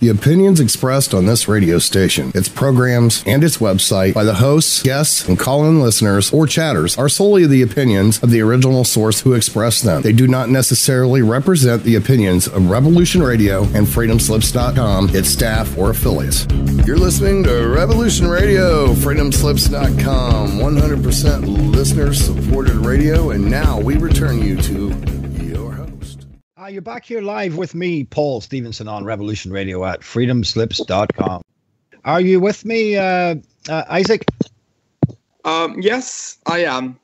The opinions expressed on this radio station, its programs, and its website by the hosts, guests, and call-in listeners or chatters are solely the opinions of the original source who expressed them. They do not necessarily represent the opinions of Revolution Radio and FreedomSlips.com, its staff, or affiliates. You're listening to Revolution Radio, FreedomSlips.com, 100% listener-supported radio, and now we return you to your host. You're back here live with me, Paul Stevenson, on Revolution Radio at FreedomSlips.com. Are you with me, Isaac? Yes, I am.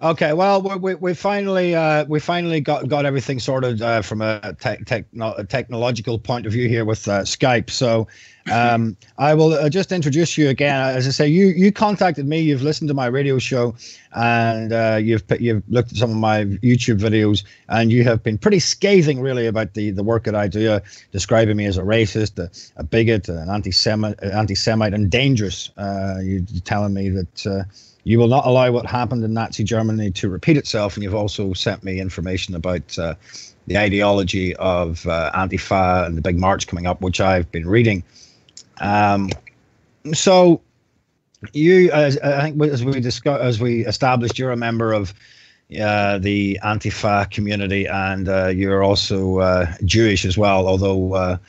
Okay, well, we finally got everything sorted from a technological point of view here with Skype. So I will just introduce you again. As I say, you contacted me. You've listened to my radio show, and you've looked at some of my YouTube videos, and you have been pretty scathing, really, about the work that I do, describing me as a racist, a bigot, an anti-Semite, and dangerous. You're telling me that. You will not allow what happened in Nazi Germany to repeat itself, and you've also sent me information about the ideology of Antifa and the big march coming up, which I've been reading. So, I think as we established, you're a member of the Antifa community, and you're also Jewish as well. Although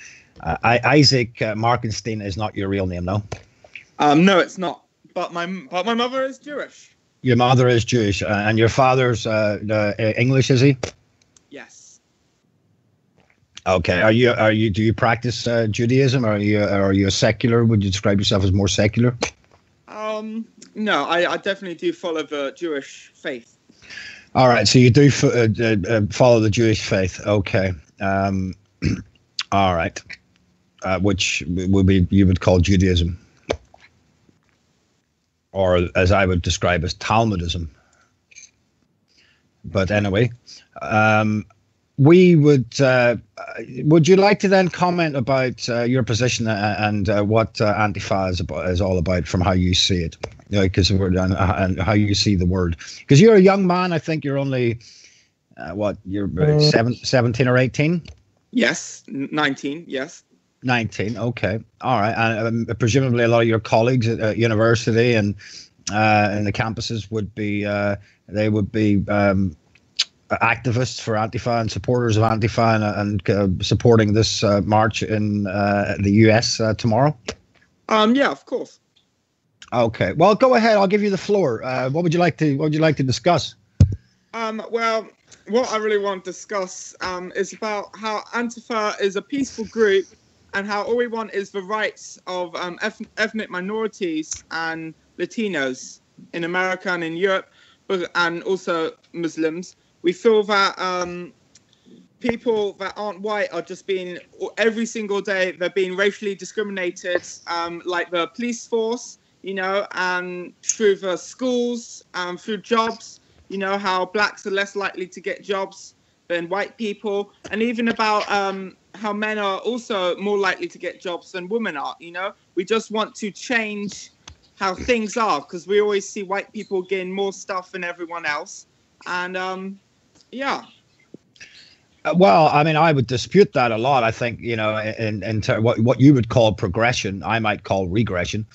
Isaac Markenstein is not your real name, no? No, it's not. But my mother is Jewish. Your mother is Jewish, and your father's English, is he? Yes. Okay. Are you? Do you practice Judaism? Or are you a secular? Would you describe yourself as more secular? No, I definitely do follow the Jewish faith. All right. So you do follow the Jewish faith. Okay. All right. Which you would call Judaism. Or as I would describe as Talmudism. But anyway, we would you like to then comment about your position and what Antifa is all about from how you see it? Because and how you see the word. Because you're a young man, I think you're only, you're 17 or 18? Yes, 19, yes. 19. Okay. All right. And presumably a lot of your colleagues at university and in the campuses would be activists for Antifa and supporters of Antifa and supporting this march in the US tomorrow. Yeah, of course. Okay. Well, go ahead. I'll give you the floor. What would you like to discuss? Well, what I really want to discuss is about how Antifa is a peaceful group, and how all we want is the rights of ethnic minorities and Latinos in America and in Europe, and also Muslims. We feel that people that aren't white are just being, every single day, they're being racially discriminated, like the police force, and through the schools, through jobs, how blacks are less likely to get jobs than white people, and even about how men are also more likely to get jobs than women are. We just want to change how things are, because we always see white people getting more stuff than everyone else. And yeah. Well, I mean, I would dispute that a lot. I think, in what you would call progression, I might call regression.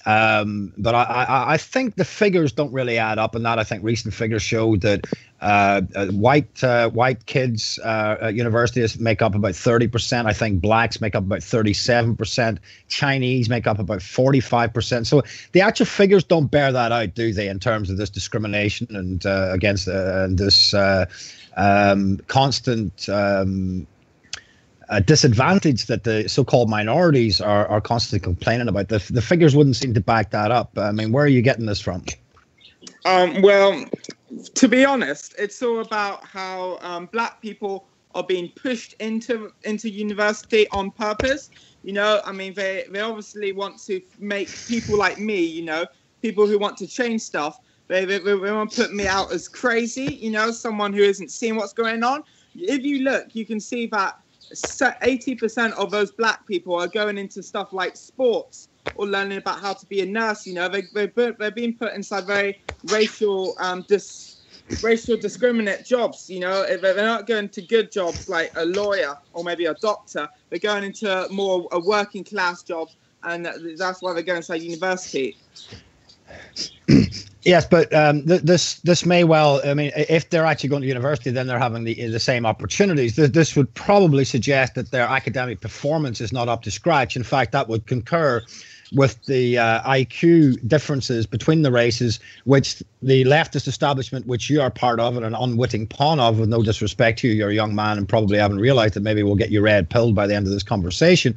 But I think the figures don't really add up, and that I think recent figures show that white kids at universities make up about 30%. I think blacks make up about 37%. Chinese make up about 45%. So the actual figures don't bear that out, do they, in terms of this discrimination and against this constant disadvantage that the so-called minorities are constantly complaining about. The figures wouldn't seem to back that up. I mean, where are you getting this from? Well, to be honest, it's all about how black people are being pushed into university on purpose. I mean, they obviously want to make people like me, people who want to change stuff. They want to put me out as crazy, someone who isn't seeing what's going on. If you look, you can see that 80% of those black people are going into stuff like sports or learning about how to be a nurse. They're being put inside very racial racial discriminate jobs. You know, they're not going to good jobs like a lawyer or maybe a doctor. They're going into more a working class job, and that's why they're going to university. Yes, but this may well. I mean, if they're actually going to university, then they're having the same opportunities. This would probably suggest that their academic performance is not up to scratch. In fact, that would concur with the IQ differences between the races, which the leftist establishment, which you are part of and an unwitting pawn of, with no disrespect to you, you're a young man and probably haven't realized that maybe we'll get you red pilled by the end of this conversation.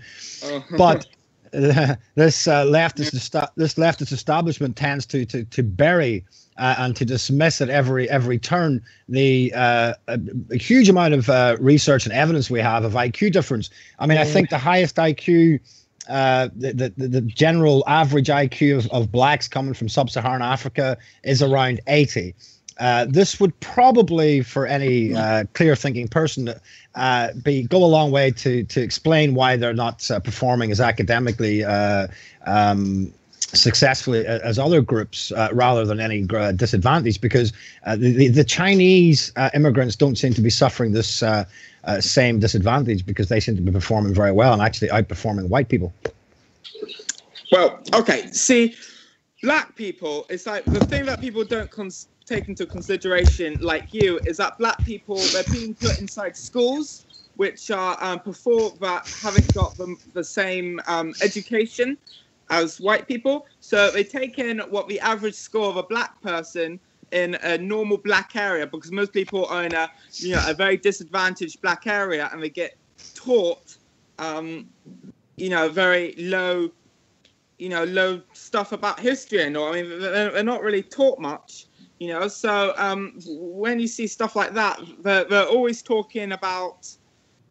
But this leftist establishment tends to bury and to dismiss at every turn the a huge amount of research and evidence we have of IQ difference. I mean, I think the highest IQ, the general average IQ of blacks coming from sub-Saharan Africa is around 80. This would probably, for any clear-thinking person, go a long way to explain why they're not performing as academically successfully as other groups, rather than any disadvantage. Because the Chinese immigrants don't seem to be suffering this same disadvantage, because they seem to be performing very well and actually outperforming white people. Well, okay. See, black people, it's like the thing that people don't take into consideration, like you, is that black people, they're being put inside schools which are haven't got the same education as white people. So they take in what the average score of a black person in a normal black area, because most people are in a very disadvantaged black area, and they get taught very low stuff about history and all. I mean, they're not really taught much. So when you see stuff like that, they're always talking about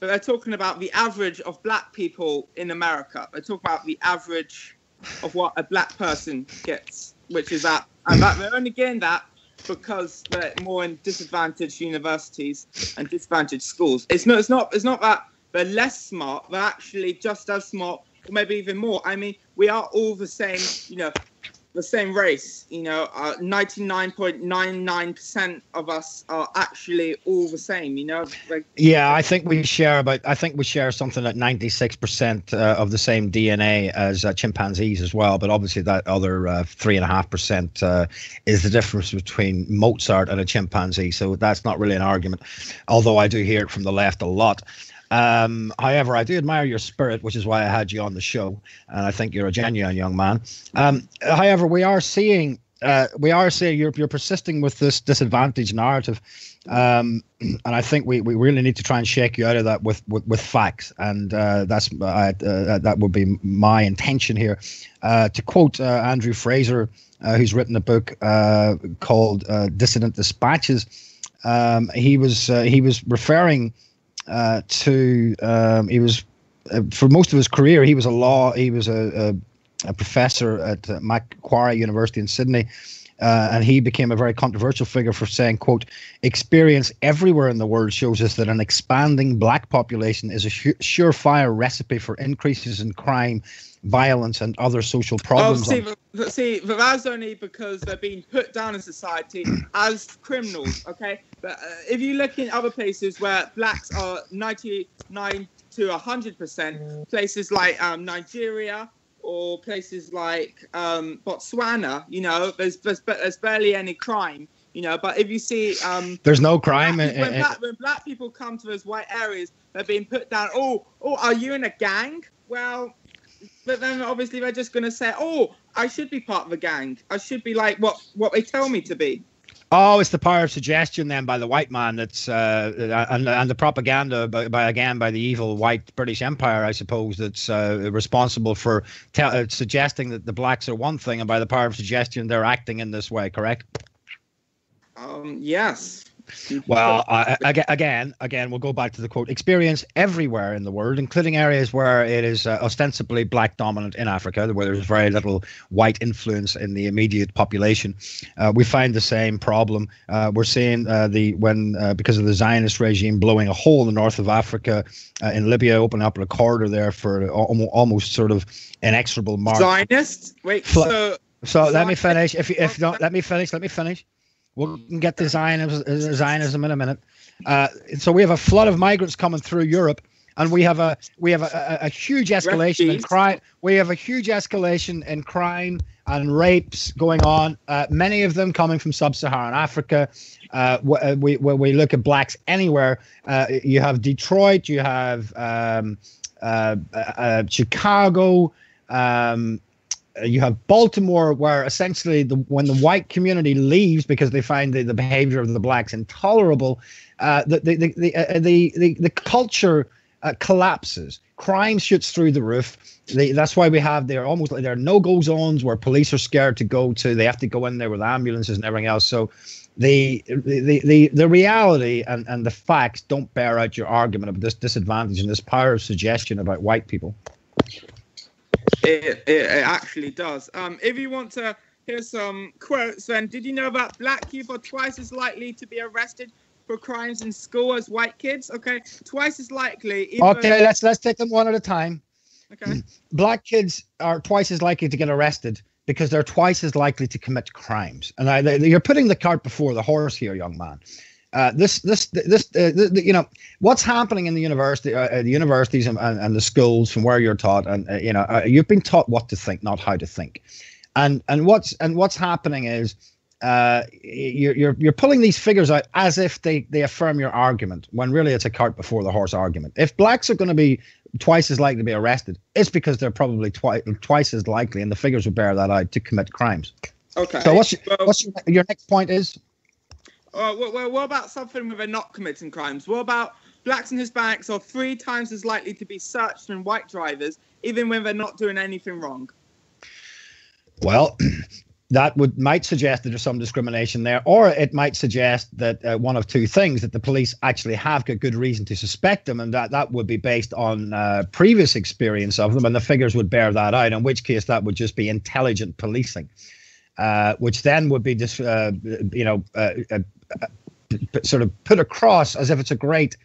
the average of black people in America. They talk about the average of what a black person gets, which is that, and that they're only getting that because they're more in disadvantaged universities and disadvantaged schools. It's not that they're less smart. They're actually just as smart, or maybe even more. I mean, we are all the same, the same race. 99.99% of us are actually all the same. Yeah, I think we share something like 96% of the same DNA as chimpanzees as well. But obviously, that other 3.5% is the difference between Mozart and a chimpanzee. So that's not really an argument, although I do hear it from the left a lot. However, I do admire your spirit, which is why I had you on the show, and I think you're a genuine young man. However, we are seeing you're persisting with this disadvantage narrative, and I think we really need to try and shake you out of that with facts, and that would be my intention here. To quote Andrew Fraser, who's written a book called Dissident Dispatches, he was referring he was for most of his career he was a professor at Macquarie University in Sydney, and he became a very controversial figure for saying, quote, "Experience everywhere in the world shows us that an expanding black population is a surefire recipe for increases in crime, violence, and other social problems." But that's only because they're being put down in society as criminals, okay? But if you look in other places where blacks are 99 to 100%, places like Nigeria or places like Botswana, there's barely any crime, But if you see, there's no crime. When black people come to those white areas, they're being put down. Oh, are you in a gang? Well, but then obviously they're just going to say, "Oh, I should be part of a gang. I should be like what they tell me to be." Oh, it's the power of suggestion then by the white man. That's and the propaganda by the evil white British Empire, I suppose, that's responsible for suggesting that the blacks are one thing, and by the power of suggestion, they're acting in this way. Correct? Yes. Well, again, we'll go back to the quote: "Experience everywhere in the world, including areas where it is ostensibly black dominant in Africa, where there's very little white influence in the immediate population. We find the same problem. We're seeing because of the Zionist regime blowing a hole in the north of Africa, in Libya, opening up a corridor there for almost sort of inexorable march." Zionist? Wait, so let me finish. If you don't, let me finish. We can get to Zionism in a minute. So we have a flood of migrants coming through Europe, and we have a huge escalation in crime. We have a huge escalation in crime and rapes going on. Many of them coming from sub-Saharan Africa. We look at blacks anywhere. You have Detroit. You have Chicago. You have Baltimore, where essentially when the white community leaves because they find the behavior of the blacks intolerable, the culture collapses. Crime shoots through the roof. That's why there are no-go zones where police are scared to go to. They have to go in there with ambulances and everything else. So the reality and the facts don't bear out your argument of this disadvantage and this power of suggestion about white people. It actually does. If you want to hear some quotes, then did you know that black youth are twice as likely to be arrested for crimes in school as white kids? Okay, twice as likely. Okay, let's take them one at a time. Okay. Black kids are twice as likely to get arrested because they're twice as likely to commit crimes. And you're putting the cart before the horse here, young man. What's happening in the universities and the schools from where you're taught, and you've been taught what to think, not how to think, and what's happening is you're pulling these figures out as if they affirm your argument, when really it's a cart before the horse argument. If blacks are going to be twice as likely to be arrested, it's because they're probably twice as likely, and the figures will bear that out, to commit crimes. Okay. So what's your next point is? Well, what about something where they're not committing crimes? What about blacks and Hispanics are 3 times as likely to be searched than white drivers, even when they're not doing anything wrong? Well, that might suggest that there's some discrimination there, or it might suggest that one of two things: that the police actually have got good reason to suspect them, and that would be based on previous experience of them, and the figures would bear that out, in which case that would just be intelligent policing. Which then would be just, sort of put across as if it's a great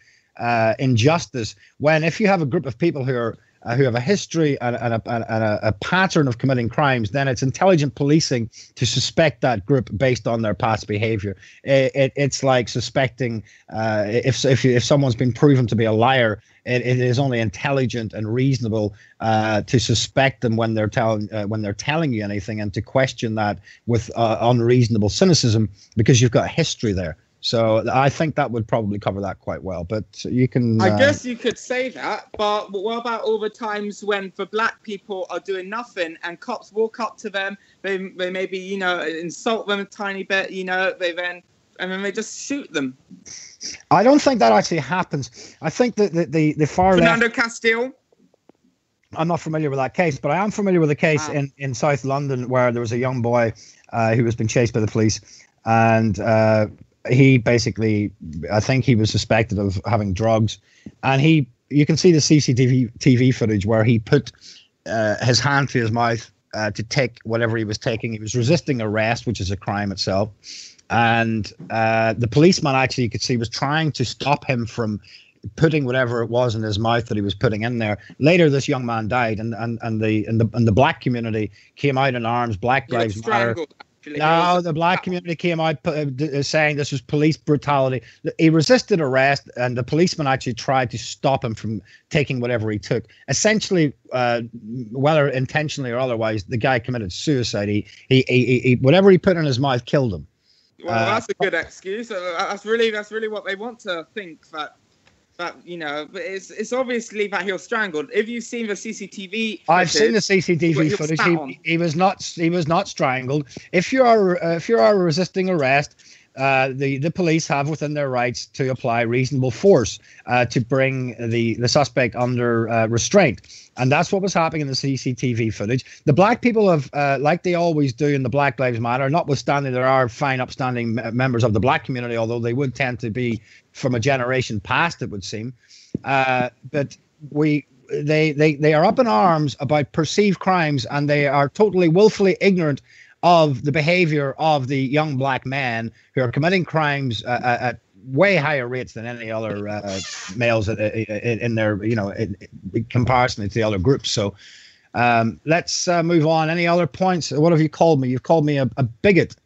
injustice. When if you have a group of people who have a history and a pattern of committing crimes, then it's intelligent policing to suspect that group based on their past behavior. It's like suspecting if someone's been proven to be a liar. It is only intelligent and reasonable to suspect them when they're telling you anything, and to question that with unreasonable cynicism, because you've got history there. So I think that would probably cover that quite well. But you can. I guess you could say that. But what about all the times when the black people are doing nothing and cops walk up to them, they maybe insult them a tiny bit, and then they just shoot them? I don't think that actually happens. I think that the far Fernando left. Castile. I'm not familiar with that case, but I am familiar with a case in South London where there was a young boy who was being chased by the police, and he basically, I think he was suspected of having drugs, and you can see the CCTV footage where he put his hand to his mouth to take whatever he was taking. He was resisting arrest, which is a crime itself. And the policeman, actually, you could see, was trying to stop him from putting whatever it was in his mouth that he was putting in there. Later, this young man died, and the black community came out in arms. Black Lives Matter. No, the black community came out saying this was police brutality. He resisted arrest, and the policeman actually tried to stop him from taking whatever he took. Essentially, whether intentionally or otherwise, the guy committed suicide. He whatever he put in his mouth killed him. Well, that's a good excuse. That's really what they want to think, that but it's obviously that he was strangled. If you've seen the CCTV footage, I've seen the CCTV footage. He was not strangled. If you are resisting arrest, the police have within their rights to apply reasonable force to bring the suspect under restraint. And that's what was happening in the CCTV footage. The black people have, like they always do in the Black Lives Matter, notwithstanding there are fine, upstanding members of the black community, although they would tend to be from a generation past, it would seem. But they are up in arms about perceived crimes, and they are totally willfully ignorant of the behavior of the young black men who are committing crimes at way higher rates than any other males in their, in comparison to the other groups. So let's move on. Any other points? What have you called me? You've called me a bigot.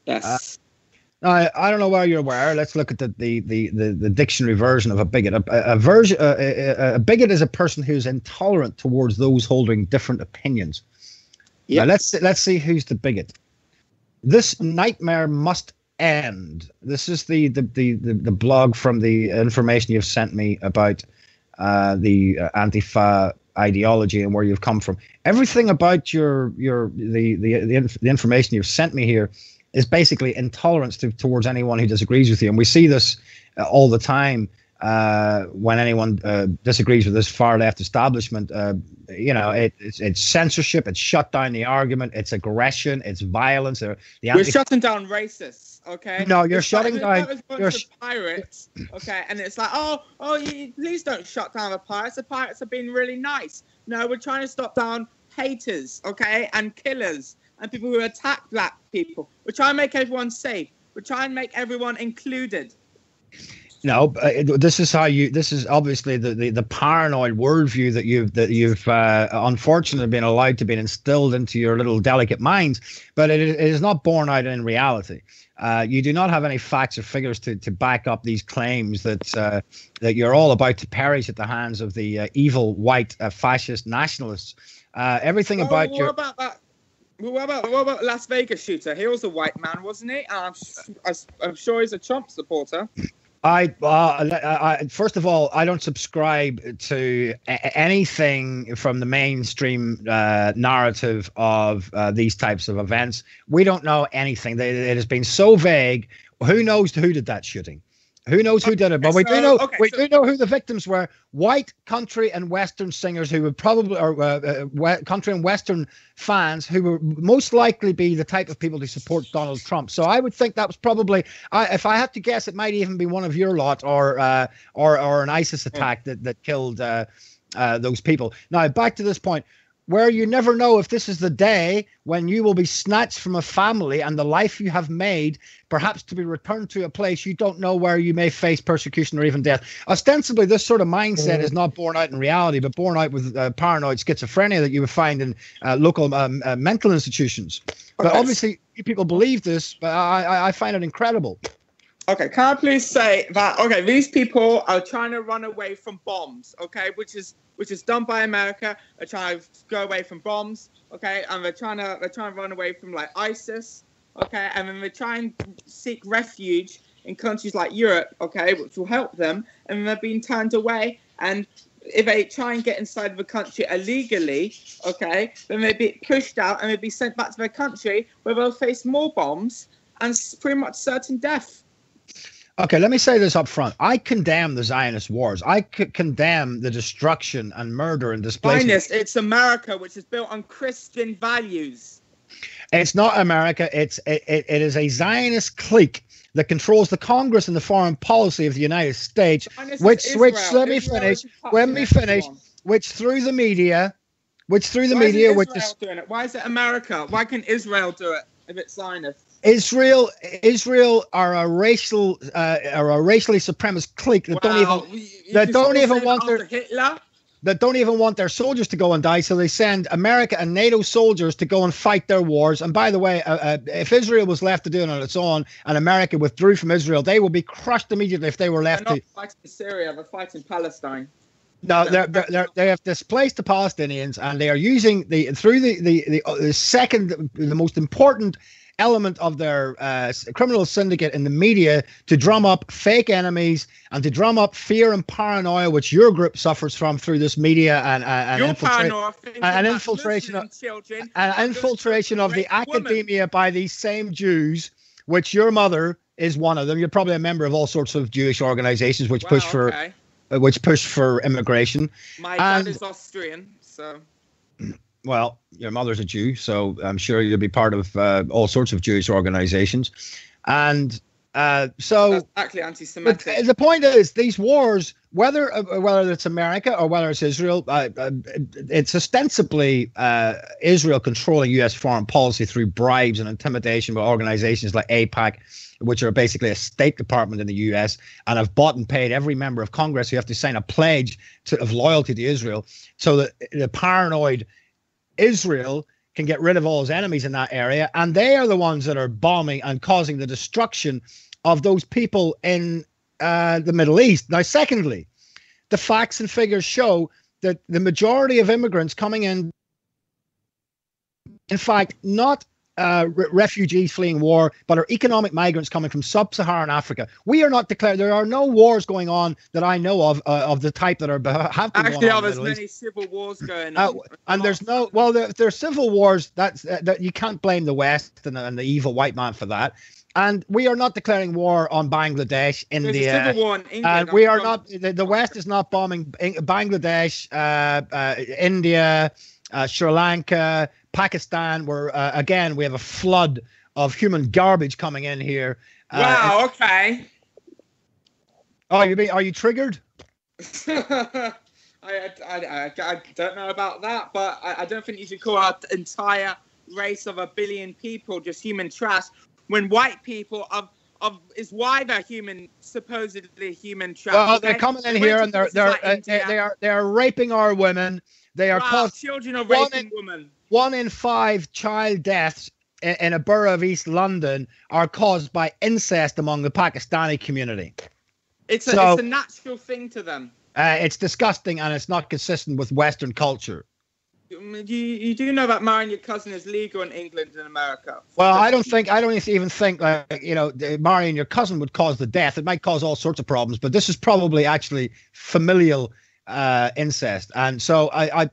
Yes. I don't know where you're aware. Let's look at the dictionary version of a bigot. A bigot is a person who's intolerant towards those holding different opinions. Yeah. Let's see who's the bigot. This nightmare must end. This is the blog from the information you've sent me about the Antifa ideology and where you've come from. Everything about the information you've sent me here is basically intolerance towards anyone who disagrees with you, and we see this all the time when anyone disagrees with this far left establishment. It's censorship, it's shut down the argument, it's aggression, it's violence. You're shutting down racists, okay? No, you're shutting down. You're pirates, okay? And it's like, please don't shut down the pirates. The pirates have been really nice. No, we're trying to stop down haters, okay, and killers and people who attack black people. We're trying to make everyone safe. We're trying to make everyone included. No, this is obviously the paranoid worldview that you've unfortunately been allowed to be instilled into your little delicate minds, but it is not borne out in reality. You do not have any facts or figures to back up these claims that you're all about to perish at the hands of the evil white fascist nationalists. Everything about your. What about that? What about Las Vegas shooter? He was a white man, wasn't he? I'm sure he's a Trump supporter. First of all, I don't subscribe to anything from the mainstream narrative of these types of events. We don't know anything. It has been so vague. Who knows who did that shooting? Who knows who did it? But we do know who the victims were. White country and Western singers who would probably, or country and Western fans who would most likely be the type of people who support Donald Trump. So I would think that was probably, if I had to guess, it might even be one of your lot or an ISIS attack that killed those people. Now, back to this point, where you never know if this is the day when you will be snatched from a family and the life you have made, perhaps to be returned to a place you don't know, where you may face persecution or even death. Ostensibly, this sort of mindset is not borne out in reality, but borne out with paranoid schizophrenia that you would find in local mental institutions. But obviously, you people believe this, but I find it incredible. Okay, can I please say that, okay, these people are trying to run away from bombs, okay, which is done by America. They're trying to go away from bombs, okay, and they're trying to run away from like ISIS, okay, and then they try and seek refuge in countries like Europe, okay, which will help them, and they're being turned away. And if they try and get inside of the country illegally, okay, then they'd be pushed out and they'd be sent back to their country where they'll face more bombs and pretty much certain death. Okay, let me say this up front. I condemn the Zionist wars. I condemn the destruction and murder and displacement. Zionist, it's America, which is built on Christian values. It's not America. It is a Zionist clique that controls the Congress and the foreign policy of the United States, which through the media, doing it? Why is it America? Why can Israel do it if it's Zionist? Israel are a racially supremacist clique that don't even want their soldiers to go and die, so they send America and NATO soldiers to go and fight their wars. And by the way, if Israel was left to do it on its own and America withdrew from Israel, they will be crushed immediately if they were left. They're not fighting Syria, they're fighting Palestine. No, they have displaced the Palestinians, and they are using the most important element of their criminal syndicate in the media to drum up fake enemies and to drum up fear and paranoia, which your group suffers from through this media and infiltration of the academia by these same Jews, which your mother is one of them. You're probably a member of all sorts of Jewish organizations which push for immigration. My dad is Austrian, so. Well, your mother's a Jew, so I'm sure you'll be part of all sorts of Jewish organizations. And so that's actually anti-Semitic. The point is, these wars, whether it's America or whether it's Israel, it's ostensibly Israel controlling U.S. foreign policy through bribes and intimidation by organizations like AIPAC, which are basically a State Department in the U.S. and have bought and paid every member of Congress who have to sign a pledge of loyalty to Israel, so that the paranoid Israel can get rid of all his enemies in that area, and they are the ones that are bombing and causing the destruction of those people in the Middle East. Now, secondly, the facts and figures show that the majority of immigrants coming in fact, not refugees fleeing war, but are economic migrants coming from sub-Saharan Africa. We are not declared. There are no wars going on that I know of the type that have been actually, going on. there's many civil wars going on. And there's no, well, there's civil wars. That you can't blame the West and the evil white man for that. And we are not declaring war on Bangladesh, India. There's a civil war in England. We are not. The West is not bombing Bangladesh, India, Sri Lanka, Pakistan, where again we have a flood of human garbage coming in here. Wow. Okay. Oh, are you triggered? I don't know about that, but I don't think you should call our entire race of 1 billion people just human trash when white people is why they're supposedly human trash. Well, they're coming in here and they are raping our women. They are children are raping women. 1 in 5 child deaths in a borough of East London are caused by incest among the Pakistani community. It's a natural thing to them. It's disgusting and it's not consistent with Western culture. You do know that marrying your cousin is legal in England and America. Well, I don't even think marrying your cousin would cause the death. It might cause all sorts of problems, but this is probably actually familial incest. And so I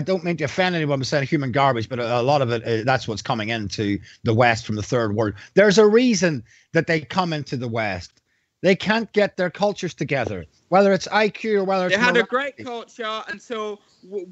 don't mean to offend anyone by saying human garbage, but a lot of it, that's what's coming into the West from the third world. There's a reason that they come into the West. They can't get their cultures together, whether it's IQ or whether it's... They had a great culture until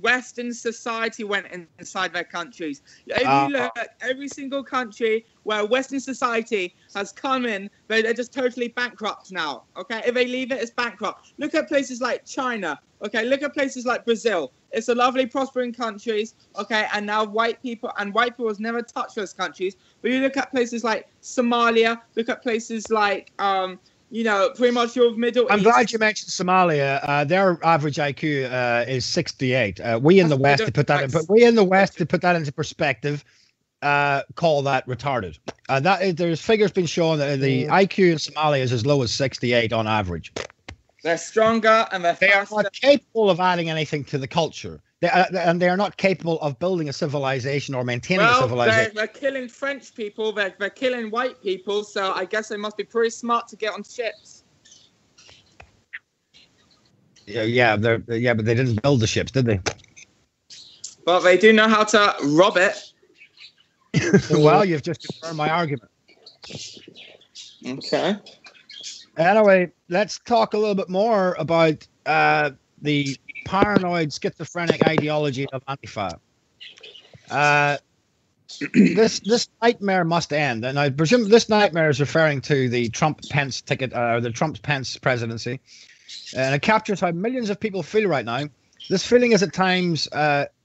Western society went inside their countries. If you look at every single country where Western society has come in, they're just totally bankrupt now. Okay, if they leave it, it's bankrupt. Look at places like China. Okay, look at places like Brazil. It's a lovely, prospering countries. Okay, and now white people has never touched those countries. But you look at places like Somalia. Look at places like pretty much your Middle East. I'm glad you mentioned Somalia. Their average IQ is 68. We in the West, to put that into perspective, call that retarded. There's figures been shown that the IQ in Somalia is as low as 68 on average. They're stronger and they are not capable of adding anything to the culture. And they are not capable of building a civilization or maintaining a civilization. They're killing French people. They're killing white people. So I guess they must be pretty smart to get on ships. Yeah, but they didn't build the ships, did they? But they do know how to rob it. Well, you've just confirmed my argument. Okay. Anyway, let's talk a little bit more about the paranoid schizophrenic ideology of Antifa. This nightmare must end, and I presume this nightmare is referring to the Trump-Pence ticket, or the Trump-Pence presidency, and it captures how millions of people feel right now. This feeling is at times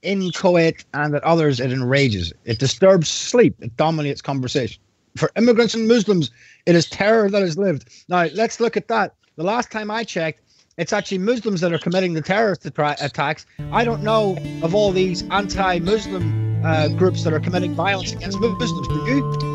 inchoate, and at others it enrages. It disturbs sleep. It dominates conversation. For immigrants and Muslims, it is terror that has lived. Now, let's look at that. The last time I checked, it's actually Muslims that are committing the terrorist attacks. I don't know of all these anti-Muslim groups that are committing violence against Muslims. Do you?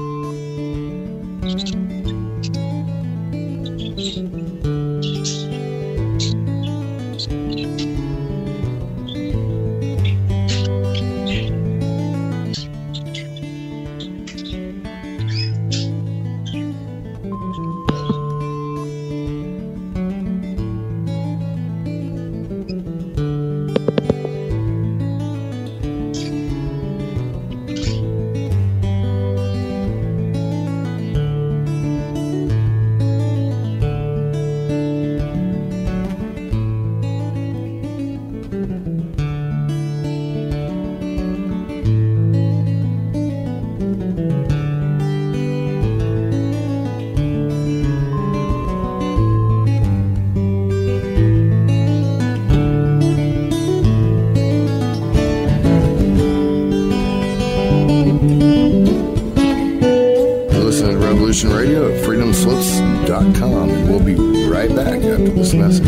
Radio at freedomslips.com. And we'll be right back after this message.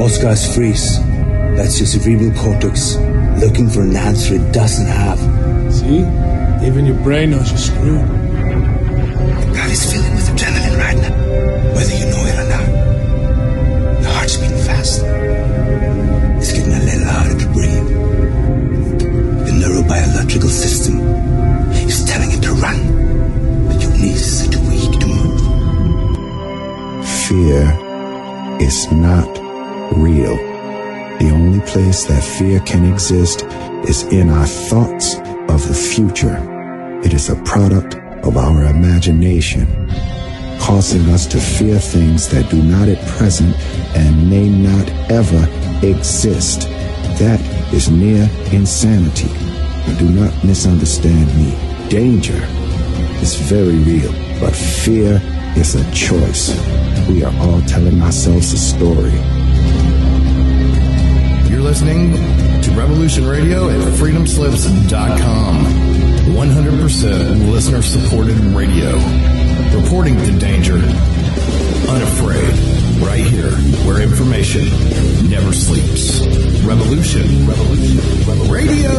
Most guys freeze. That's your cerebral cortex looking for an answer it doesn't have. See? Even your brain knows you're screwed. The body's filling with adrenaline right now, whether you know it or not. Your heart's beating fast. It's getting a little harder to breathe. The neurobiological system is telling it to run, but your knees are too weak to move. Fear is not real. The only place that fear can exist is in our thoughts of the future. It is a product of our imagination, causing us to fear things that do not at present and may not ever exist. That is near insanity. And do not misunderstand me. Danger is very real, but fear is a choice. We are all telling ourselves a story. You're listening to Revolution Radio at freedomslips.com. 100% listener-supported radio. Reporting the danger. Unafraid. Right here, where information never sleeps. Revolution Radio.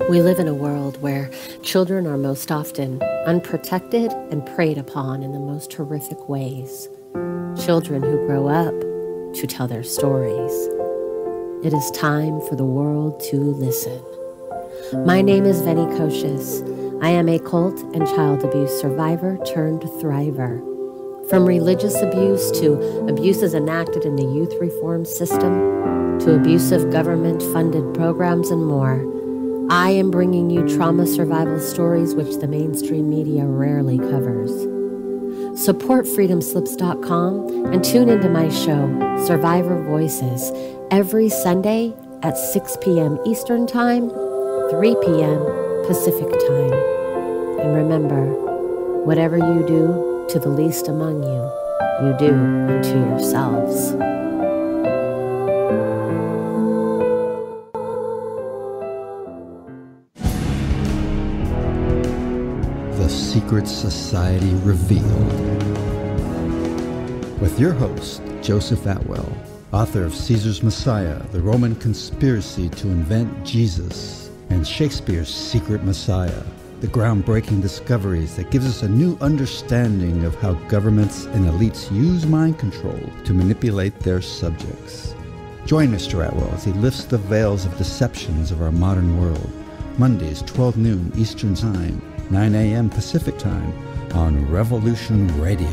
We live in a world where children are most often unprotected and preyed upon in the most horrific ways. Children who grow up to tell their stories. It is time for the world to listen. My name is Veni Kocius. I am a cult and child abuse survivor turned thriver. From religious abuse to abuses enacted in the youth reform system to abusive government-funded programs and more, I am bringing you trauma survival stories which the mainstream media rarely covers. Support freedomslips.com and tune into my show, Survivor Voices, every Sunday at 6 p.m. Eastern Time, 3 p.m. Pacific Time. And remember, whatever you do to the least among you, you do unto yourselves. The Secret Society Revealed. With your host, Joseph Atwell, author of Caesar's Messiah, The Roman Conspiracy to Invent Jesus, and Shakespeare's Secret Messiah, the groundbreaking discoveries that gives us a new understanding of how governments and elites use mind control to manipulate their subjects. Join Mr. Atwell as he lifts the veils of deceptions of our modern world. Mondays, 12 noon Eastern Time, 9 a.m. Pacific Time on Revolution Radio.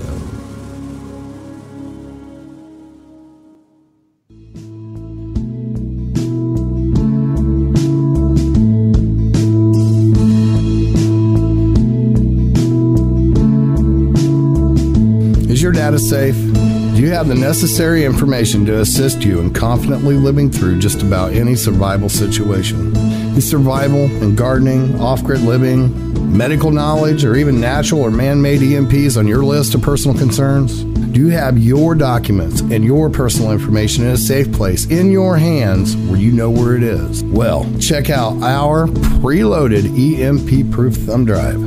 Is your data safe? Do you have the necessary information to assist you in confidently living through just about any survival situation? Is survival and gardening, off-grid living, medical knowledge, or even natural or man-made EMPs on your list of personal concerns? Do you have your documents and your personal information in a safe place in your hands where you know where it is? Well, check out our preloaded EMP-proof thumb drive.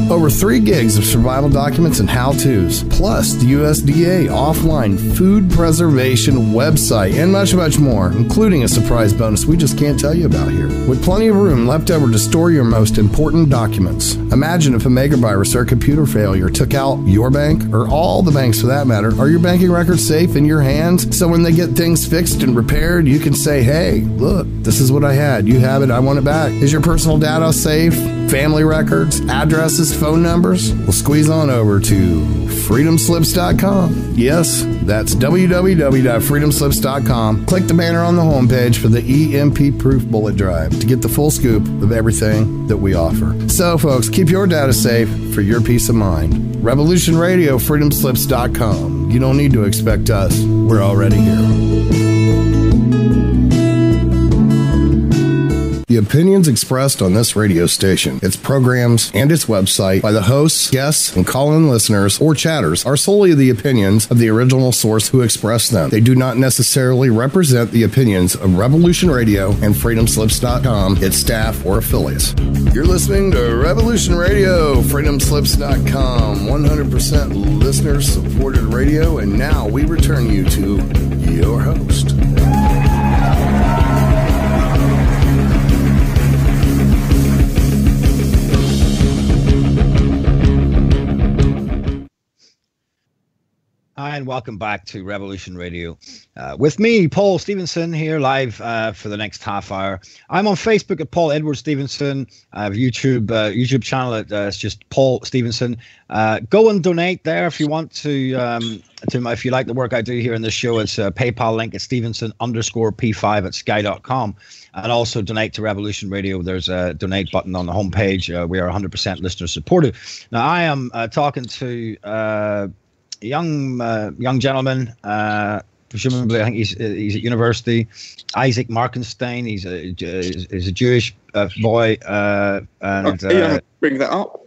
Over 3 gigs of survival documents and how-tos, plus the USDA offline food preservation website, and much, much more, including a surprise bonus we just can't tell you about here. With plenty of room left over to store your most important documents. Imagine if a megavirus or a computer failure took out your bank, or all the banks for that matter. Are your banking records safe in your hands? So when they get things fixed and repaired, you can say, hey, look, this is what I had. You have it. I want it back. Is your personal data safe? Family records, addresses, phone numbers? Well, squeeze on over to freedomslips.com. Yes, that's www.freedomslips.com. Click the banner on the homepage for the EMP-proof bullet drive to get the full scoop of everything that we offer. So, folks, keep your data safe for your peace of mind. Revolution Radio, freedomslips.com. You don't need to expect us. We're already here. The opinions expressed on this radio station, its programs, and its website by the hosts, guests, and call-in listeners or chatters are solely the opinions of the original source who expressed them. They do not necessarily represent the opinions of Revolution Radio and FreedomSlips.com, its staff, or affiliates. You're listening to Revolution Radio, FreedomSlips.com, 100% listener-supported radio, and now we return you to your host. Hi, and welcome back to Revolution Radio. With me, Paul Stevenson, here live for the next half hour. I'm on Facebook at Paul Edward Stevenson. I have YouTube channel at it's just Paul Stevenson. Go and donate there if you want to if you like the work I do here in this show. It's a PayPal link at Stevenson_P5@sky.com. And also donate to Revolution Radio. There's a donate button on the homepage. We are 100% listener supported. Now, I am talking to young gentleman, presumably I think he's at university, Isaac Markenstein. He's a Jewish boy, and bring that up.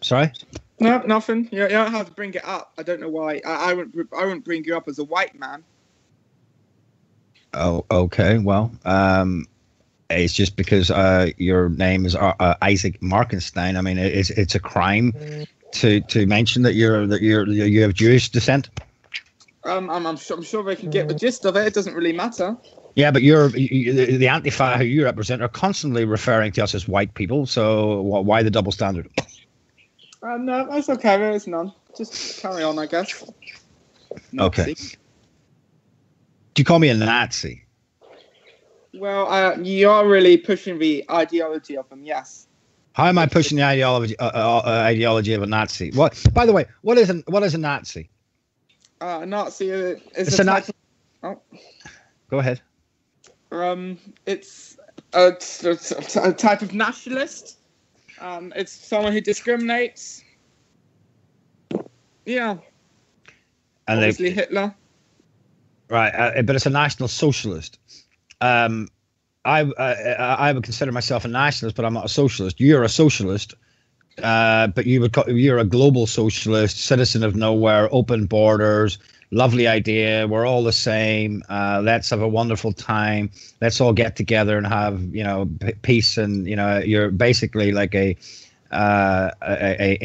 Sorry? No, nothing. You don't have to bring it up. I don't know why. I wouldn't bring you up as a white man. Oh, okay. Well, it's just because your name is Isaac Markenstein. I mean, it's a crime to mention that you have Jewish descent. I'm sure they can get the gist of it. It doesn't really matter. Yeah, but the Antifa who you represent are constantly referring to us as white people. So why the double standard? No, that's okay. There is none. Just carry on, I guess. Nazi. Okay. Do you call me a Nazi? Well, you are really pushing the ideology of them. Yes. How am I pushing the ideology of a Nazi? What? By the way, what is a Nazi? A Nazi is it's a Nazi. Oh. Go ahead. It's a type of nationalist. It's someone who discriminates. Yeah. And obviously Hitler. Right, but it's a national socialist. I would consider myself a nationalist, but I'm not a socialist. You're a socialist, but you're a global socialist, citizen of nowhere, open borders, lovely idea. We're all the same. Let's have a wonderful time. Let's all get together and have peace. And you're basically like a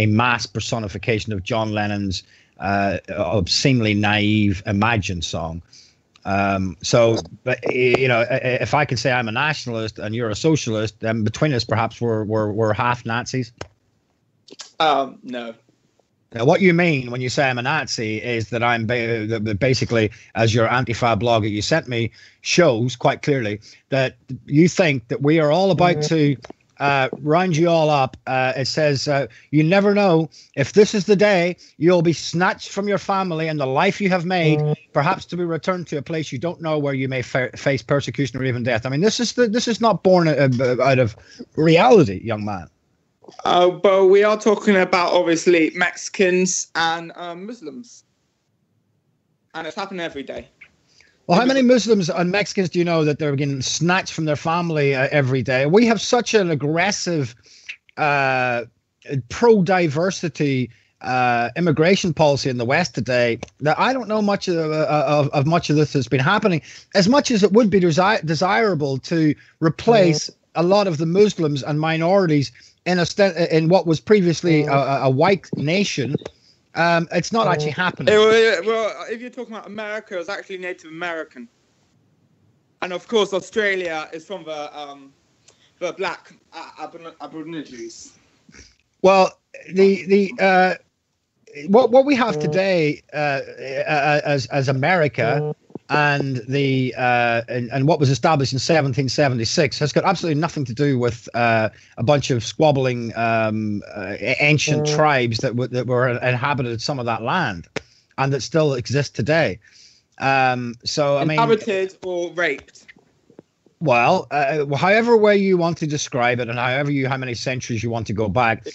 mass personification of John Lennon's obscenely naive Imagine song. But if I can say I'm a nationalist and you're a socialist, then between us perhaps we're half Nazis. No. Now, what you mean when you say I'm a Nazi is that I'm basically, as your Antifa blog that you sent me shows quite clearly, that you think that we are all about to round you all up. It says, you never know if this is the day you'll be snatched from your family and the life you have made, perhaps to be returned to a place you don't know, where you may face persecution or even death. I mean, this is not born out of reality, young man. But we are talking about obviously Mexicans and Muslims, and it's happening every day. Well, how many Muslims and Mexicans do you know that they're getting snatched from their family every day? We have such an aggressive, pro-diversity immigration policy in the West today that I don't know much of much of this that's been happening. As much as it would be desirable to replace a lot of the Muslims and minorities in what was previously a white nation. It's not actually happening. Well, if you're talking about America, it's actually Native American, and of course Australia is from the black Aborigines. Well, what we have today as America and and what was established in 1776 has got absolutely nothing to do with a bunch of squabbling ancient tribes that were inhabited some of that land and that still exist today. So I mean, inhabited or raped. Well, however way you want to describe it, and how many centuries you want to go back,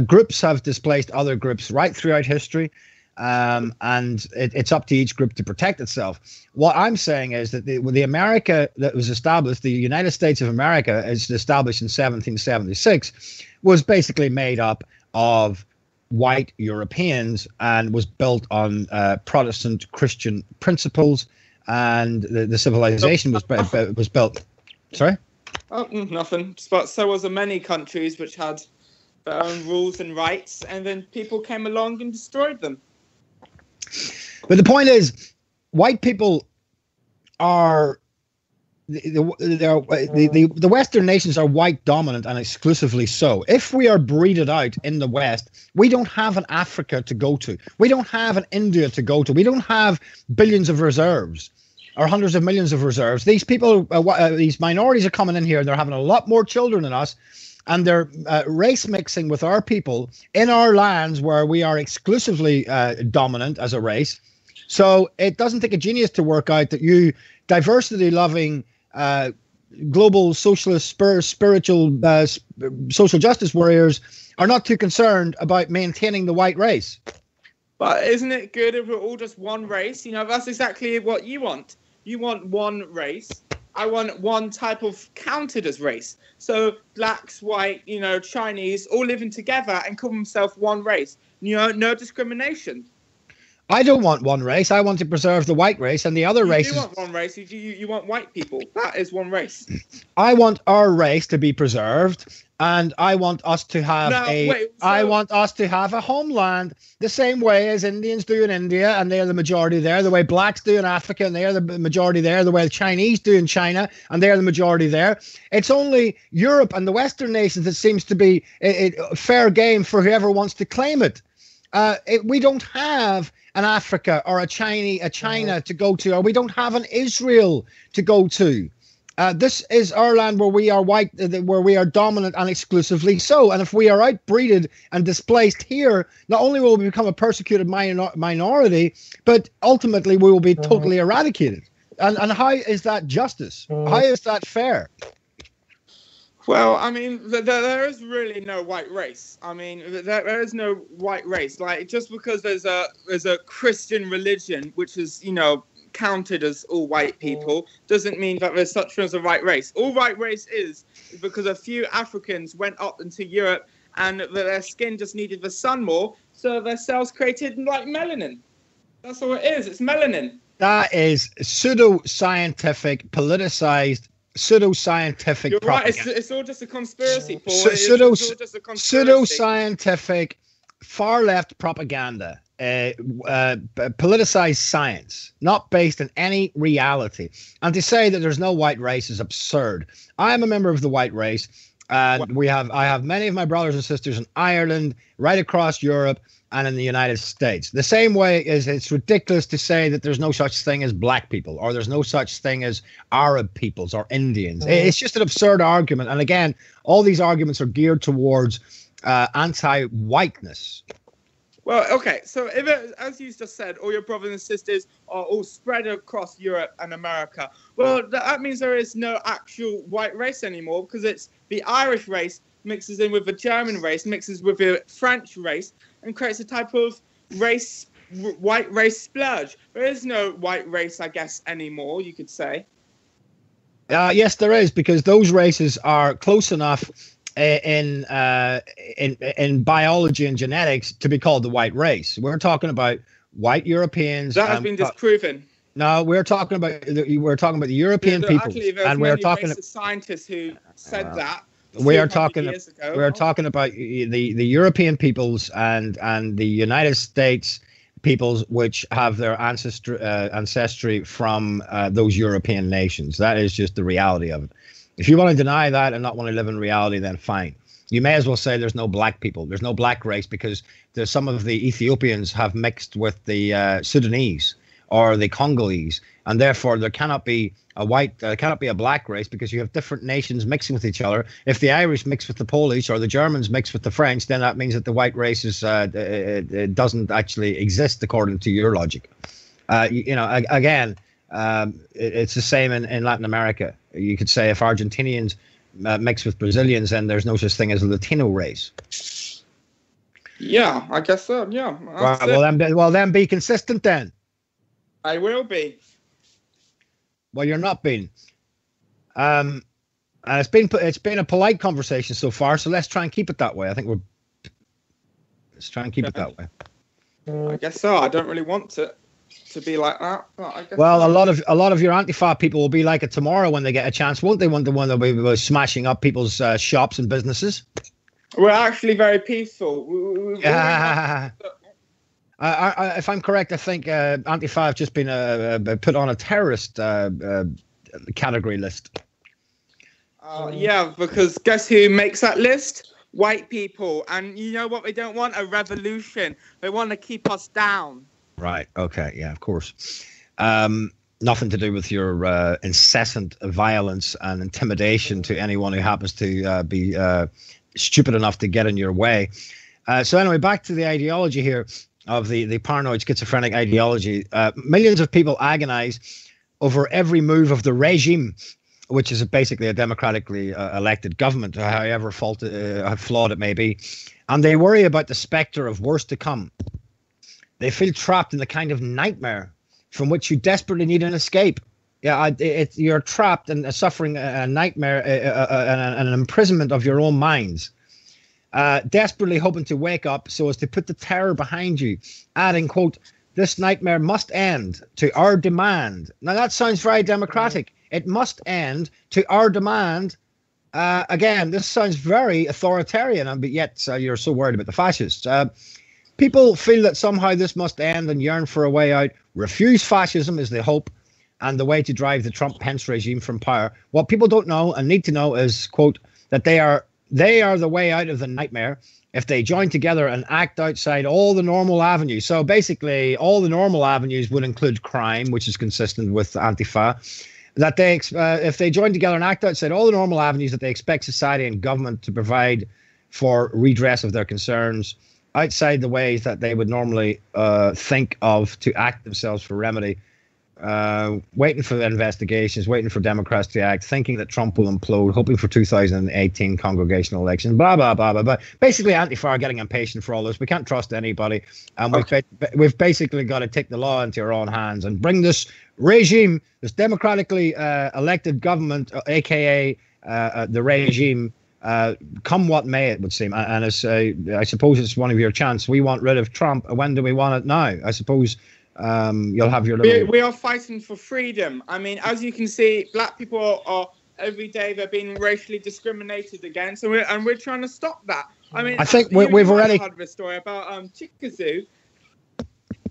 groups have displaced other groups right throughout history. and it's up to each group to protect itself. What I'm saying is that the America that was established, the United States of America, is established in 1776, was basically made up of white Europeans and was built on Protestant Christian principles, and the civilization was built. Sorry? Oh, nothing. But so was many countries which had their own rules and rights, and then people came along and destroyed them. But the point is, white people are the Western nations are white dominant and exclusively so. If we are breeded out in the West, we don't have an Africa to go to. We don't have an India to go to. We don't have billions of reserves or hundreds of millions of reserves. These people, these minorities are coming in here and they're having a lot more children than us. And they're race mixing with our people in our lands where we are exclusively dominant as a race. So it doesn't take a genius to work out that you diversity-loving, global socialist, spiritual, social justice warriors are not too concerned about maintaining the white race. But isn't it good if we're all just one race? You know, that's exactly what you want. You want one race. I want one type of counted as race. So blacks, white, you know, Chinese, all living together and call themselves one race. You know, no discrimination. I don't want one race. I want to preserve the white race and the other races. You want one race. You want white people. That is one race. I want our race to be preserved, and I want us to have I want us to have a homeland the same way as Indians do in India, and they are the majority there. The way blacks do in Africa, and they are the majority there. The way the Chinese do in China, and they are the majority there. It's only Europe and the Western nations that seems to be fair game for whoever wants to claim it. We don't have an Africa or a China to go to, or we don't have an Israel to go to. This is our land where we are white, where we are dominant and exclusively so. And if we are outbreeded and displaced here, not only will we become a persecuted minority, but ultimately we will be totally eradicated. And how is that justice? How is that fair? Well, I mean, there is really no white race. I mean, there is no white race. Like, just because there's a Christian religion, which is, you know, counted as all white people, doesn't mean that there's such thing as a white race. All white race is because a few Africans went up into Europe and their skin just needed the sun more, so their cells created like melanin. That's all it is. It's melanin. That is pseudo-scientific, politicized, pseudo-scientific propaganda. Right, it's all just a conspiracy, Paul. Pseudo-scientific, far-left propaganda, politicized science, not based in any reality. And to say that there's no white race is absurd. I am a member of the white race, and I have many of my brothers and sisters in Ireland, right across Europe, and in the United States. The same way as it's ridiculous to say that there's no such thing as black people, or there's no such thing as Arab peoples or Indians. It's just an absurd argument. And again, all these arguments are geared towards anti-whiteness. Well, okay, so if as you just said, all your brothers and sisters are all spread across Europe and America, well, that means there is no actual white race anymore, because it's the Irish race mixes in with the German race, mixes with the French race, and creates a type of white race splurge. There is no white race, I guess, anymore, you could say. Yes, there is, because those races are close enough in biology and genetics to be called the white race. We're talking about white Europeans. That has been disproven. No, we're talking about the European people, actually, and we're talking about scientists who said that. We are talking about the European peoples and the United States peoples, which have their ancestry from those European nations. That is just the reality of it. If you want to deny that and not want to live in reality, then fine. You may as well say there's no black people. There's no black race, because some of the Ethiopians have mixed with the Sudanese or the Congolese, and therefore there cannot be a black race, because you have different nations mixing with each other. If the Irish mix with the Polish or the Germans mix with the French, then that means that the white race doesn't actually exist according to your logic. Again, it's the same in Latin America. You could say if Argentinians mix with Brazilians, then there's no such thing as a Latino race. Yeah, I guess so. Yeah. Well, then be consistent then. I will be. Well, you're not being. And it's been a polite conversation so far, so let's try and keep it that way. Let's try and keep it that way. I guess so. I don't really want it to be like that, but I guess. Well, a lot of your Antifa people will be like it tomorrow when they get a chance, won't they? Want the one that will be smashing up people's shops and businesses. We're actually very peaceful. If I'm correct, I think Antifa have just been put on a terrorist category list. Yeah, because guess who makes that list? White people. And you know what they don't want? A revolution. They want to keep us down. Right. Okay. Yeah, of course. Nothing to do with your incessant violence and intimidation to anyone who happens to be stupid enough to get in your way. So anyway, back to the ideology here of the paranoid schizophrenic ideology. Millions of people agonize over every move of the regime, which is basically a democratically elected government, however flawed it may be. And they worry about the specter of worse to come. They feel trapped in the kind of nightmare from which you desperately need an escape. Yeah, you're trapped and suffering a nightmare, an imprisonment of your own minds. Desperately hoping to wake up so as to put the terror behind you, adding, quote, "This nightmare must end to our demand." Now, that sounds very democratic. It must end to our demand. Again, this sounds very authoritarian, but yet you're so worried about the fascists. People feel that somehow this must end and yearn for a way out. Refuse fascism is the hope and the way to drive the Trump-Pence regime from power. What people don't know and need to know is, quote, that they are the way out of the nightmare if they join together and act outside all the normal avenues. So basically, all the normal avenues would include crime, which is consistent with Antifa. That if they join together and act outside all the normal avenues that they expect society and government to provide for redress of their concerns, outside the ways that they would normally think of to act themselves for remedy, waiting for investigations, waiting for Democrats to act, thinking that Trump will implode, hoping for 2018 congregational elections, blah, blah, blah, blah, blah. Basically, Antifa are getting impatient for all this. We can't trust anybody. And we've basically got to take the law into our own hands and bring this regime, this democratically elected government, a.k.a. The regime, come what may, it would seem. And I suppose it's one of your chants. We want rid of Trump. When do we want it now? I suppose you'll have your little... We are fighting for freedom. I mean, as you can see, black people are every day they're being racially discriminated against, and we're trying to stop that. I mean, I think we've already heard this story about Chikazu.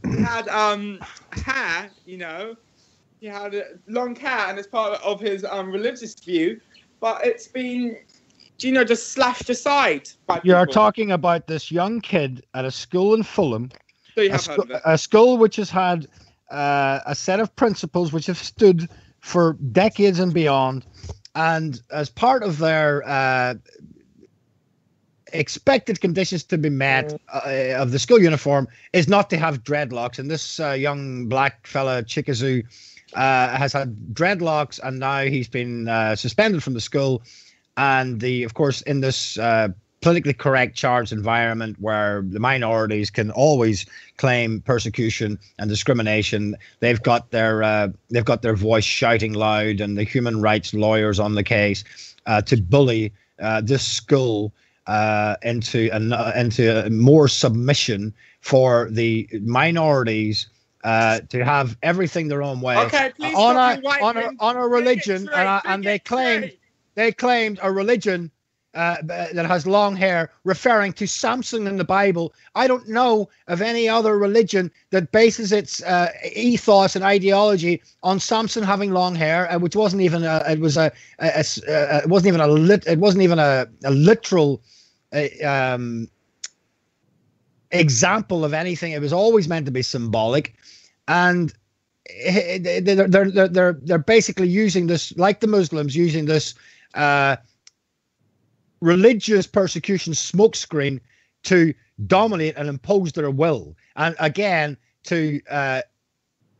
He had hair, you know. He had long hair, and it's part of his religious view, but it's been, you know, just slashed aside by people. You're talking about this young kid at a school in Fulham. So you have heard of it. A school which has had a set of principles which have stood for decades and beyond, and as part of their expected conditions to be met of the school uniform is not to have dreadlocks. And this young black fella, Chikazu, has had dreadlocks, and now he's been suspended from the school. And of course, in this politically correct charged environment where the minorities can always claim persecution and discrimination, they've got their voice shouting loud, and the human rights lawyers on the case to bully this school into more submission for the minorities to have everything their own way. Okay, please on a religion, and they claimed a religion that has long hair, referring to Samson in the Bible. I don't know of any other religion that bases its ethos and ideology on Samson having long hair, which wasn't even a literal example of anything. It was always meant to be symbolic, and they're basically using this, like the Muslims, using this religious persecution smokescreen to dominate and impose their will, and again to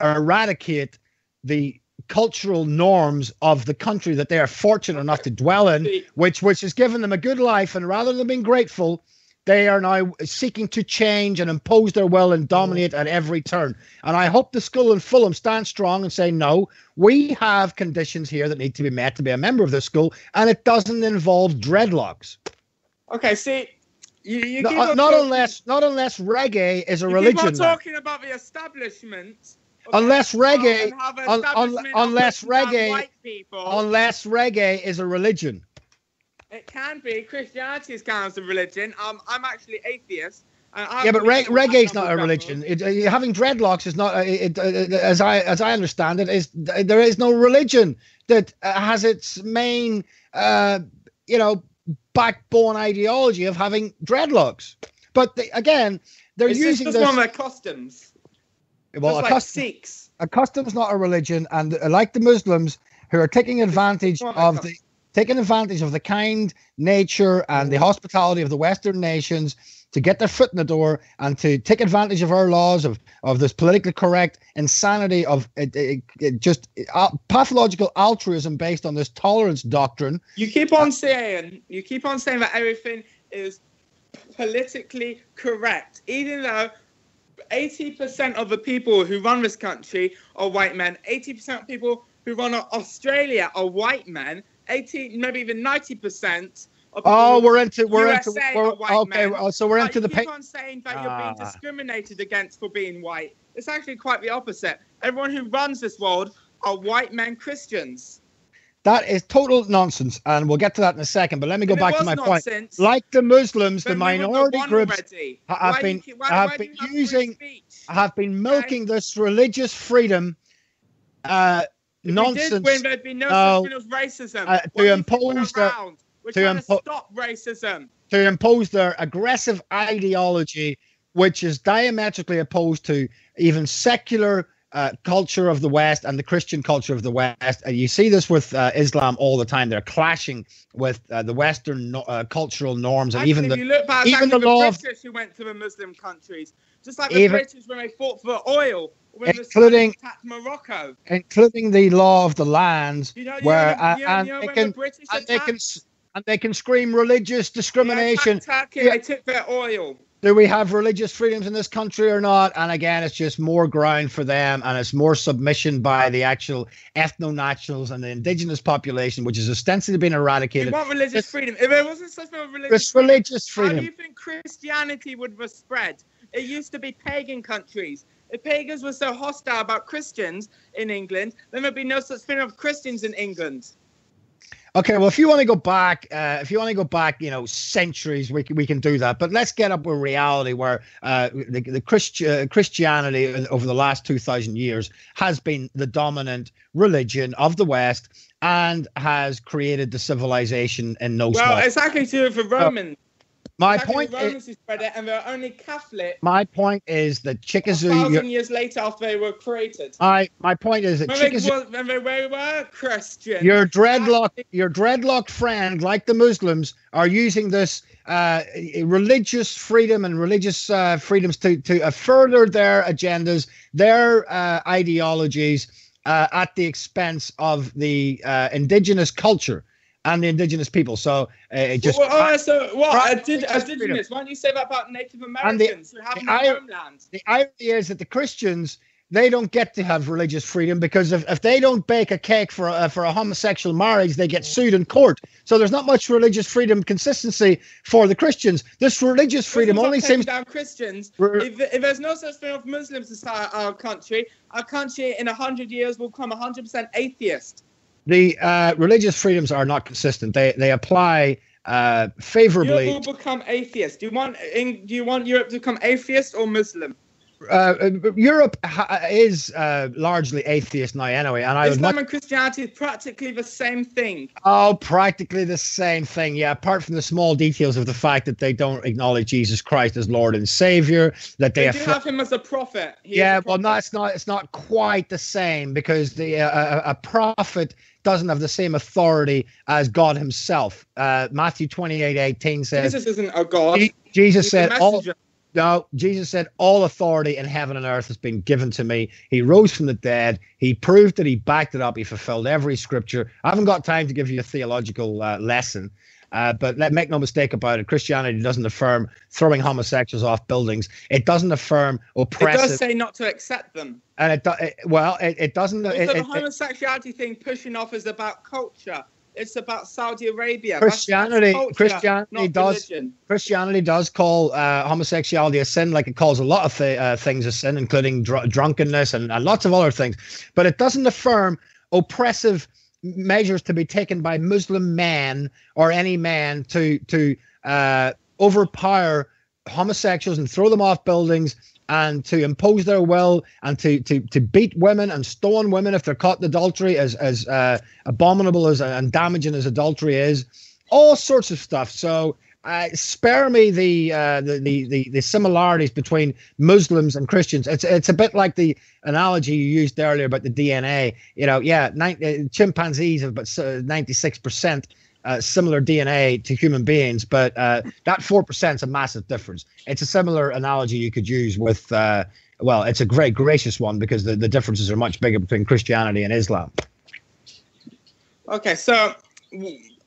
eradicate the cultural norms of the country that they are fortunate enough to dwell in, which has given them a good life. And rather than being grateful, they are now seeking to change and impose their will and dominate at every turn. And I hope the school in Fulham stands strong and say, no, we have conditions here that need to be met to be a member of the school, and it doesn't involve dreadlocks. Okay, see, you not unless reggae is a religion. Keep on talking about the establishment. Unless reggae, unless reggae is a religion. It can be. Christianity is kind of a religion. I'm actually atheist. Yeah, but reggae's not a religion. Having dreadlocks is not. As I understand it, there is no religion that has its main, backbone ideology of having dreadlocks. But again, they're using just one of their customs. Well, Sikhs. A custom's not a religion, and like the Muslims who are taking advantage of the kind nature and the hospitality of the Western nations to get their foot in the door and to take advantage of our laws of this politically correct insanity of pathological altruism based on this tolerance doctrine. You keep on saying that everything is politically correct, even though 80% of the people who run this country are white men. 80% of people who run Australia are white men. 80, maybe even 90%. We're into the. Keep on saying that you're being discriminated against for being white. It's actually quite the opposite. Everyone who runs this world are white men Christians. That is total nonsense, and we'll get to that in a second. But let me go back to my point. Like the Muslims, the minority groups have been milking this religious freedom nonsense. There'd be no such thing as racism. Stop racism. To impose their aggressive ideology, which is diametrically opposed to even secular culture of the West and the Christian culture of the West. And you see this with Islam all the time. They're clashing with the Western cultural norms, and even the British who went to the Muslim countries, just like the British when they fought for oil, including attacked Morocco, including the law of the land, they can scream religious discrimination. They took their oil. Do we have religious freedoms in this country or not? And again, it's just more ground for them, and it's more submission by the actual ethno-nationals and the indigenous population, which is ostensibly being eradicated. You want religious freedom. If there wasn't such a religious freedom, how do you think Christianity would have spread? It used to be pagan countries. If pagans were so hostile about Christians in England, then there'd be no such thing of Christians in England. Okay, well, if you want to go back, centuries, we can do that. But let's get up with reality, where the Christianity over the last 2,000 years has been the dominant religion of the West and has created the civilization in no small. Well, it's actually true for Romans. My point Romans who spread it, and they're only Catholic. My point is that Chickasaw. 1,000 years later, after they were created. My point is that Chickasaw. When they were Christian. Your dreadlocked friend, like the Muslims, are using this religious freedom and religious freedoms to further their agendas, their ideologies, at the expense of the indigenous culture and the indigenous people. So indigenous? Why don't you say that about Native Americans who have no homeland? The irony is that the Christians, they don't get to have religious freedom, because if they don't bake a cake for a homosexual marriage, they get sued in court. So there's not much religious freedom consistency for the Christians. This religious freedom only seems down Christians. If there's no such thing of Muslims in our country in 100 years will become 100% atheist. The religious freedoms are not consistent. They apply favorably. Europe will become atheist. Do you want Europe to become atheist or Muslim? Europe is largely atheist now anyway. And Islam and Christianity is practically the same thing. Oh, practically the same thing. Yeah, apart from the small details of the fact that they don't acknowledge Jesus Christ as Lord and Savior. That they have him as a prophet. No, it's not quite the same, because a prophet doesn't have the same authority as God himself. Matthew 28:18 says Jesus isn't a God. Jesus said all authority in heaven and earth has been given to me. He rose from the dead. He proved that he backed it up. He fulfilled every scripture. I haven't got time to give you a theological lesson. But make no mistake about it, Christianity doesn't affirm throwing homosexuals off buildings. It doesn't affirm oppressive. It does say not to accept them. And it doesn't. Also, the homosexuality thing pushing off is about culture. It's about Saudi Arabia. Christianity does call homosexuality a sin, like it calls a lot of things a sin, including drunkenness and lots of other things. But it doesn't affirm oppressive measures to be taken by Muslim men or any man to overpower homosexuals and throw them off buildings and to impose their will and to beat women and stone women if they're caught in adultery, as abominable as and damaging as adultery is, all sorts of stuff. So spare me the similarities between Muslims and Christians. It's a bit like the analogy you used earlier about the DNA. Chimpanzees have about 96% similar DNA to human beings, but that 4% is a massive difference. It's a similar analogy you could use with, it's a great gracious one because the differences are much bigger between Christianity and Islam. Okay, so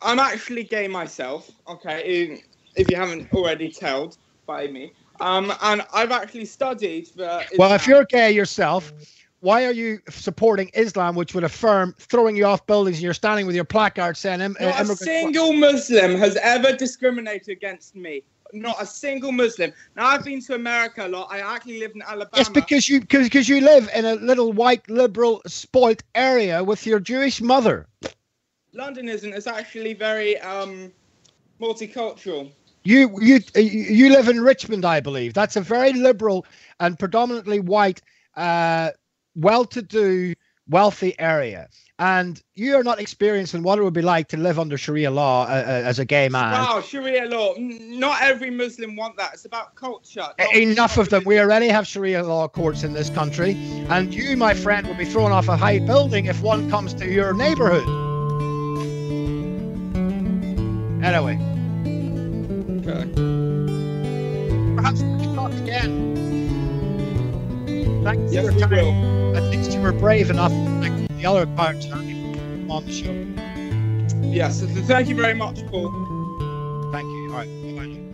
I'm actually gay myself, okay, if you haven't already told by me. And I've actually studied Islam. Well, if you're gay yourself, why are you supporting Islam, which would affirm throwing you off buildings and you're standing with your placard saying... Not a single Muslim has ever discriminated against me. Not a single Muslim. Now, I've been to America a lot. I actually live in Alabama. Yes, because you live in a little white, liberal, spoilt area with your Jewish mother. London isn't. It's actually very multicultural. You live in Richmond, I believe. That's a very liberal and predominantly white well-to-do, wealthy area, and you are not experiencing what it would be like to live under Sharia law as a gay man. Wow, Sharia law. Not every Muslim want that. It's about culture. Enough of them. We already have Sharia law courts in this country, and you, my friend, will be thrown off a high building if one comes to your neighborhood. Anyway. Okay. Perhaps we can talk again. Thanks yes, for your time. Will. At least you were brave enough, like the other parts, on the show. Yes, thank you very much, Paul. Thank you. All right. Bye-bye.